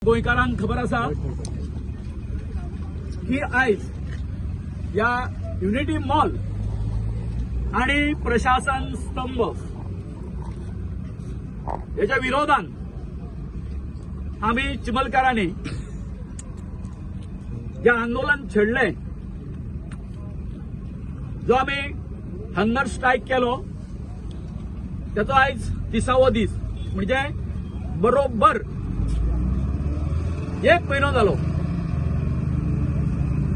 गोंयकारांक खबर आसा की आयज या युनिटी मॉल आणि प्रशासन स्तंभ याच्या विरोधान आम्ही चिमलकारांनी जे आंदोलन छेडले, जो आम्ही हंगर स्ट्राईक केलो त्याचो आयज 30वो दीस, म्हणजे बरोबर 1 महिनो झालो.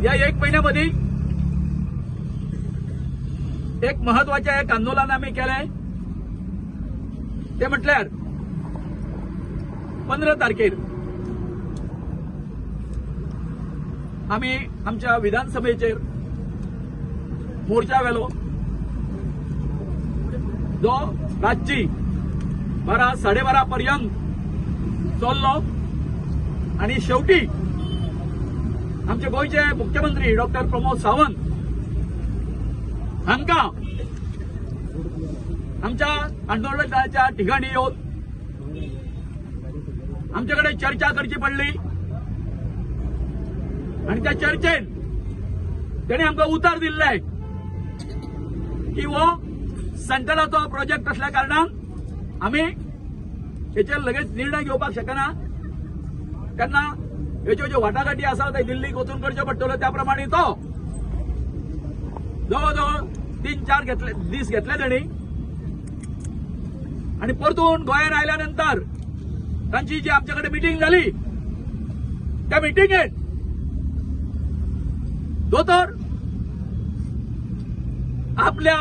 या 1 महिन्यामध्ये एक महत्वाचे आंदोलन आम्ही केले, ते म्हटल्यार 15 तारखेर आम्ही आमच्या विधानसभेचेर मोर्चा वेलो, जो रातची 12-12:30 पर्यंत चल्लो आणि शेवटी आमचे गोयचे मुख्यमंत्री डॉक्टर प्रमोद सावंत हांका आमच्या आंदोलनाच्या ठिकाणी येऊन आमच्याकडे चर्चा करची पडली आणि त्या चर्चेत त्याने आमकां उतर दिल्ले की वो सेंटराचो प्रोजेक्ट असल्या कारणान आम्ही हेचेर लगेच निर्णय घेवपाक शकना, तेन्ना ह्यो ज्यो वाटाघाटी आसा ते दिल्लीक वचून करच्यो पडटल्यो. त्या प्रमाणे तो जवळजवळ 3-4 दीस घेतले तेणी आणि परतून गोंयांत आयल्यानंतर तांची जी आमच्याकडे मिटींग झाली, त्या मिटींगेत दोतोर आपल्या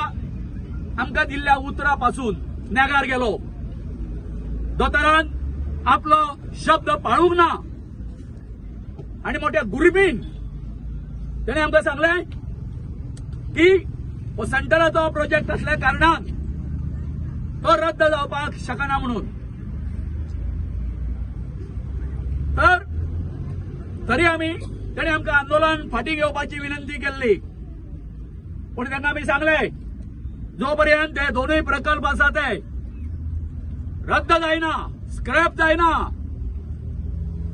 आमकां दिल्ल्या उतरापासून नेगार गेलो. दोतोरान आपलो शब्द पाळूंक ना आणि मोठ्या गुरमीन त्याने आमकां सांगले की हो सेंटराचो प्रोजेक्ट असल्या कारणान तो रद्द जावपाक शकना म्हणून. तर तरी आम्ही त्याने आमकां आंदोलन फाटी घेवपाची विनंती केल्ली, पण त्यांना आम्ही सांगले जो पर्यंत हे दोनूय प्रकल्प आसा ते रद्द जायना, स्क्रॅप जायना,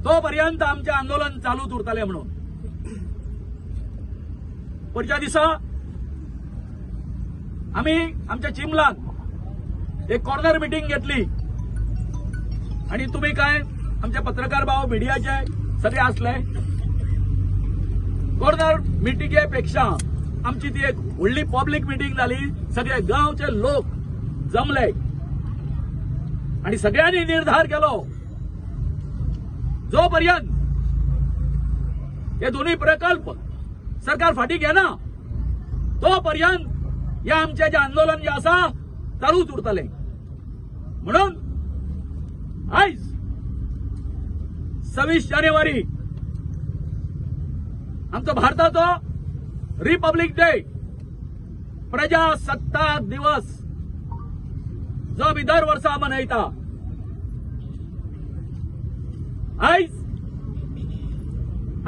तो पर्यंत आमचे आंदोलन चालूच उरतले म्हणून. पुढच्या दिसा आम्ही आमच्या चिमलान एक कॉर्नर मिटींग घेतली आणि तुम्ही काय आमचे पत्रकार भाव मीडियाचे सगळे असले. कॉर्नर मिटिंगेपेक्षा आमची ती एक व्हडली पब्लिक मिटींग झाली. सगळे गावचे लोक जमले आणि सगळ्यांनी निर्धार केलो जोपर्यंत हे दोन्ही प्रकल्प सरकार फाटी घेना तोपर्यंत या आमचे जे आंदोलन जे आसा चालूच उरतले. म्हणून आयज 26 जानेवारी आमचो भारताचो रिपब्लिक डे, प्रजासत्ताक दिवस, जो आम्ही दर वर्सा मनयता. आयज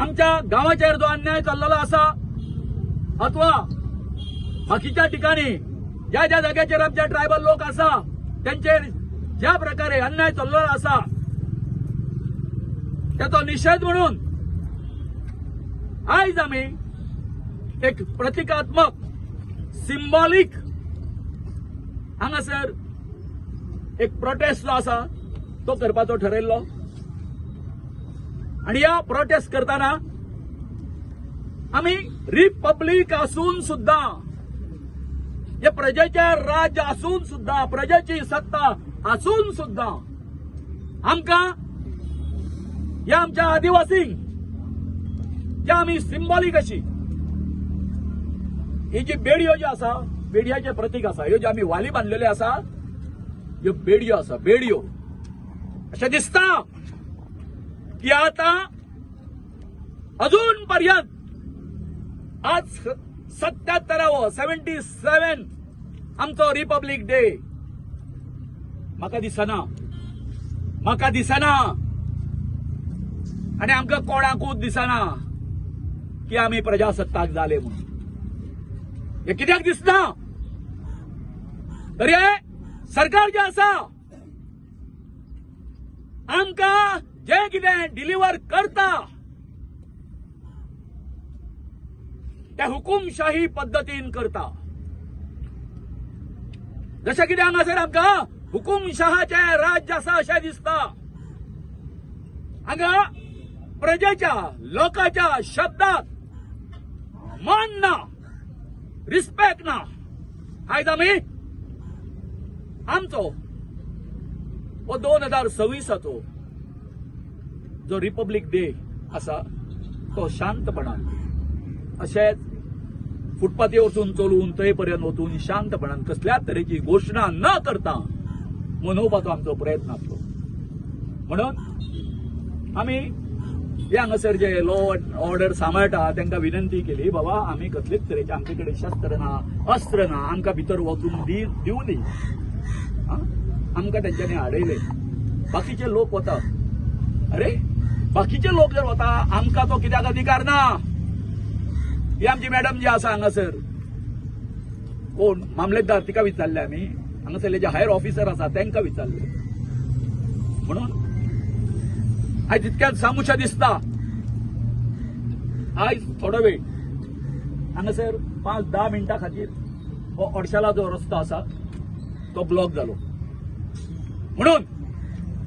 आमच्या गावाचेर जो अन्याय चल्लेलो आसा अथवा बाकीच्या ठिकाणी ज्या ज्या जाग्याचेर आमचे ट्रायबल लोक आसा त्यांचेर ज्या प्रकारे अन्याय चल्लेलो आसा त्याचो निषेध म्हणून आयज आम्ही एक प्रतिकात्मक सिंबॉलिक हांगासर एक प्रोटेस्ट जो आसा तो करपाचो ठरयल्लो. आणि या प्रोटेस्ट करताना आम्ही रिपब्लिक असून सुद्धा, हे प्रजेचे राज्य असून सुद्धा, प्रजेची सत्ता असून सुद्धा आमकां या आमच्या आदिवासींक जे आम्ही सिंबॉलिक अशी ही जी बेडयो जी आसा, बेडयाचे प्रतीक आसा, ह्यो जे आम्ही वाली बांधलेले आसा, ह्यो बेडयो आसा, बेडयो. अशें दिसता की आता अजून पर्यंत आज 77 77 आमचो रिपब्लिक डे म्हाका दिसना आणि आमकां कोणाकूच दिसना की आम्ही प्रजासत्ताक जाले म्हणून. हे कित्याक दिसना? तर हे सरकार जे आसा आमकां जे कितें डिलिव्हर करता त्या हुकुमशाही पद्दतीन करता. जशें कितें हांगासर आमकां हुकुमशहाचे राज्य आसा अशें दिसता. हांगा प्रजेच्या लोकांच्या शब्दाक मान ना, रिस्पेक्ट ना. आयज आमी आमचो हो 2026 जो रिपब्लीक डे आसा तो शांतपणान अशेंच फुटपाथी वचून चलून थंय पर्यंत वचून शांतपणान कसल्याच तरेची घोशणा न करता मनोवपाचो आमचो प्रयत्न आसलो. म्हणून आमी हे हांगासर जे लॉ अँड ऑर्डर सांबाळटा तांकां विनंती केली, बाबा आमी कसलेच तरेचे आमचे कडेन शस्त्र ना, अस्त्र ना, आमकां भितर वचून दिवं दी. आमकां तेंच्यांनी आडयले. बाकीचे लोक वता, अरे बाकीचे लोक जर वता आमकां तो कित्याक अधिकार ना? ही आमची मॅडम जी आसा हांगासर कोण मामलेदार तिका विचारले आमी, हांगासरले जे हायर ऑफिसर आसा तांकां विचारले. म्हणून आयज इतक्यात सांगूशें दिसता, आयज थोडो वेळ हांगासर 5-10 मिनटां खातीर हो अडशाला जो रस्तो आसा तो ब्लॉक जालो. म्हणून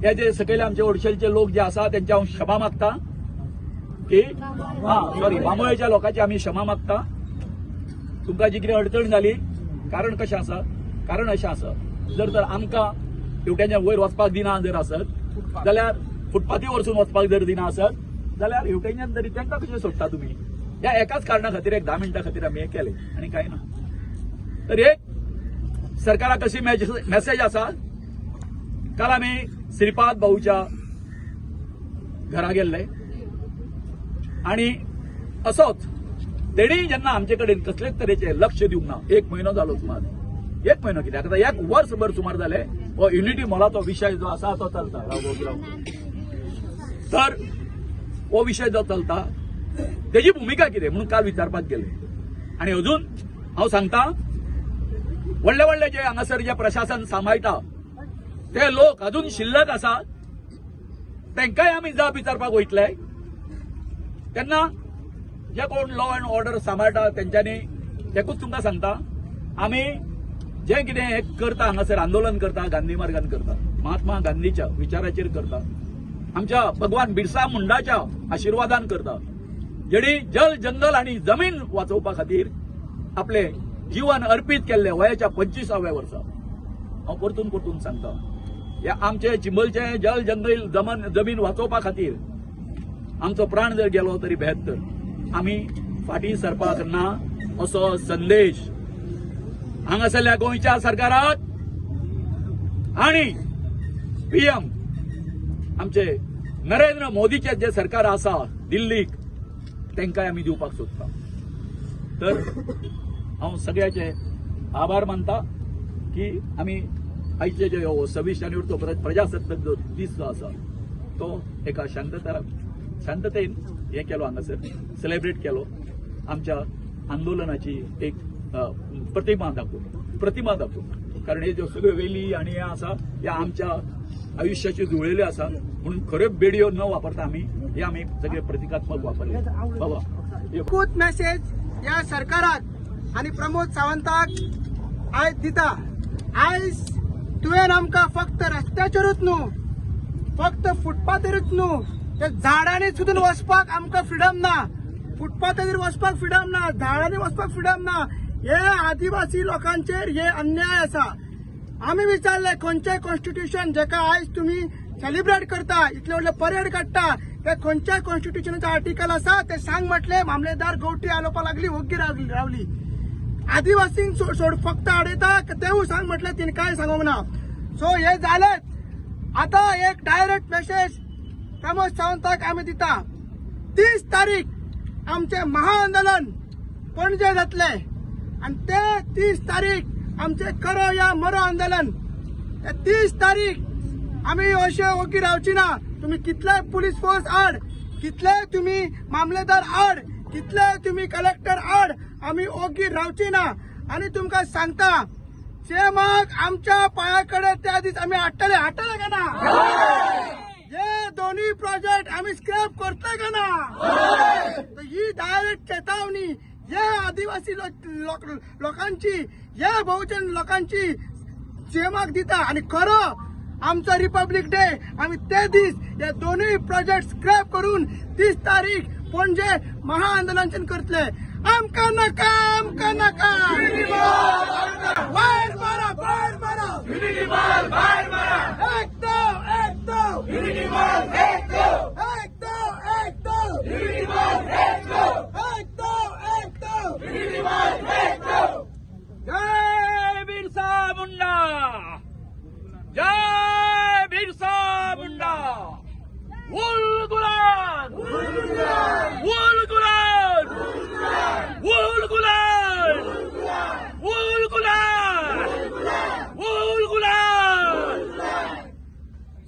हे जे सकयले आमचे ओडशेलचे लोक जे आसा त्यांचे हांव क्षमा मागता की बांबोळेच्या लोकांची आमी क्षमा मागता. तुमकां जी कितें अडचण जाली कारण कशें आसा, कारण अशें आसा जर तर आमकां हेवट्याच्या वयर वचपाक दिना जर आसत जाल्यार फुटपाथी वरसून वचपाक जर दिना आसत जाल्यार हेवट्याच्यान तरी तांकां कशें सोडटा तुमी? ह्या एकाच कारणां खातीर एक 10 मिनटां खातीर आमी हें केलें आनी कांय ना. तर एक सरकाराक अशी मेसेज आसा. काल आमी श्रीपाद भाऊच्या घरा गेल्ले आणि असोच तेणी जेन्ना आमचे कडेन कसलेच तरेचे लक्ष दिवंक ना. 1 म्हयनो जालो सुमार, 1 म्हयनो कित्याक आता 1 वर्सभर सुमार जाले हो युनिटी मॉलाचो विशय जो आसा तो चलता. तर हो विशय जो चलता तेजी भूमिका कितें म्हणून काल विचारपाक गेले. आणि अजून हांव सांगता, व्हडले व्हडले जे हांगासर जे प्रशासन सांबाळटा ते लोक अजून शिल्लक आसा, तांकांय आमी जाप विचारपाक वयतले. तेन्ना जे कोण लॉ अँड ऑर्डर सांबाळटा तेंच्यांनी तेकूच तुमकां सांगता, आमी जे कितें हे करता हांगासर आंदोलन करता, गांधी मार्गान करता, महात्मा गांधीच्या विचाराचेर करता, आमच्या भगवान बिरसा मुंडाच्या आशिर्वादान करता, जेणी जल जंगल आणि जमीन वाचोवपा खातीर आपले जीवन अर्पीत केल्ले वयाच्या 25व्या वर्सा. हांव परतून परतून सांगता, हे आमचे चिंबलचे जल जंगल जमीन वाचोवपा खातीर आमचो प्राण जर गेलो तरी बेहत्तर. आमी फाटीं सरपाक ना असो संदेश हांगासरल्या गोंयच्या सरकाराक आणि पीएम आमचे नरेंद्र मोदीचे जे सरकार आसा दिल्लीक तांकांय आमी दिवपाक सोदता. तर हांव सगळ्याचे आभार मानता की आमी आयचे जे 26 जानेवारीचो प्रजासत्ताक जो दीस जो आसा तो एका शांततेन हे केलो, हांगासर सेलिब्रेट केलो. आमच्या आंदोलनाची एक प्रतिमा दाखोवन कारण हे ज्यो सगळ्यो वेली आणि हे आसा हे आमच्या आयुष्याची जुळलेले आसा. म्हणून खऱ्यो बेडयो न वापरता आमी सगळे प्रतिकात्मक वापरले. बाबा एकूच मेसेज या सरकाराक आणि प्रमोद सावंताक आयज दिता. आयज तुवें आमकां फक्त रस्त्याचेरूच न्हू, फक्त फुटपाथेरूच न्हू, ते झाडांनी सुद्दां वचपाक आमकां फ्रिडम ना. फुटपाथेर वचपाक फ्रिडम ना, झाडांनी वचपाक फ्रिडम ना. हे आदिवासी लोकांचेर हे अन्याय आसा. आमी विचारले खंयचें कॉन्स्टिट्यूशन जेका आयज तुमी सेलिब्रेट करता, इतले व्हडले परेड काडटा, ते खंयच्या कॉन्स्टिट्यूशनाचो आर्टिकल आसा ते सांग म्हटले. मामलेदार गवटी आलोवपा लागली, वग्गी रावली. आदिवासींक सोड फक्त आडयता तेवूय सांग म्हटले, तिने काय सांगूंक ना. सो हे जालेच. आता एक डायरेक्ट मेसेज प्रमोद सावंताक आमी दिता. 30 तारीख आमचे महाआंदोलन पणजे जातले आणि ते 30 तारीख आमचे करो या मरो आंदोलन. ते 30 तारीख आमी अशे वगी रावची ना. तुम्ही कितले पुलीस फोर्स आड, कितले तुम्ही मामलेदार आड, कितले तुम्ही कलेक्टर आड, आमी ओगी रावची ना. आणि तुमकां सांगता, जे मग आमच्या पायाकडे त्या दीस आमी हाडटले का ना? हे दोन्ही प्रोजेक्ट आम्ही स्क्रॅप करतोय का ना तर ही डायरेक्ट चेतावणी या आदिवासी लोकांची या बहुजन लोकांची जेमाक दिता आणि खरं आमचा रिपब्लिक डे आम्ही ते दिस या दोन्ही प्रोजेक्ट स्क्रॅप करून 30 तारीख पणजे महाआंदोलन करतले आमका नका बाहेर मारा एक दो जय बिरसा मुंडा जय बिरसा मुंडा वुल गुलान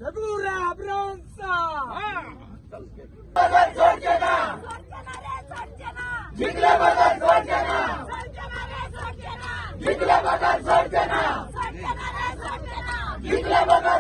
जबुरा ब्रोंसा जिंकले बघा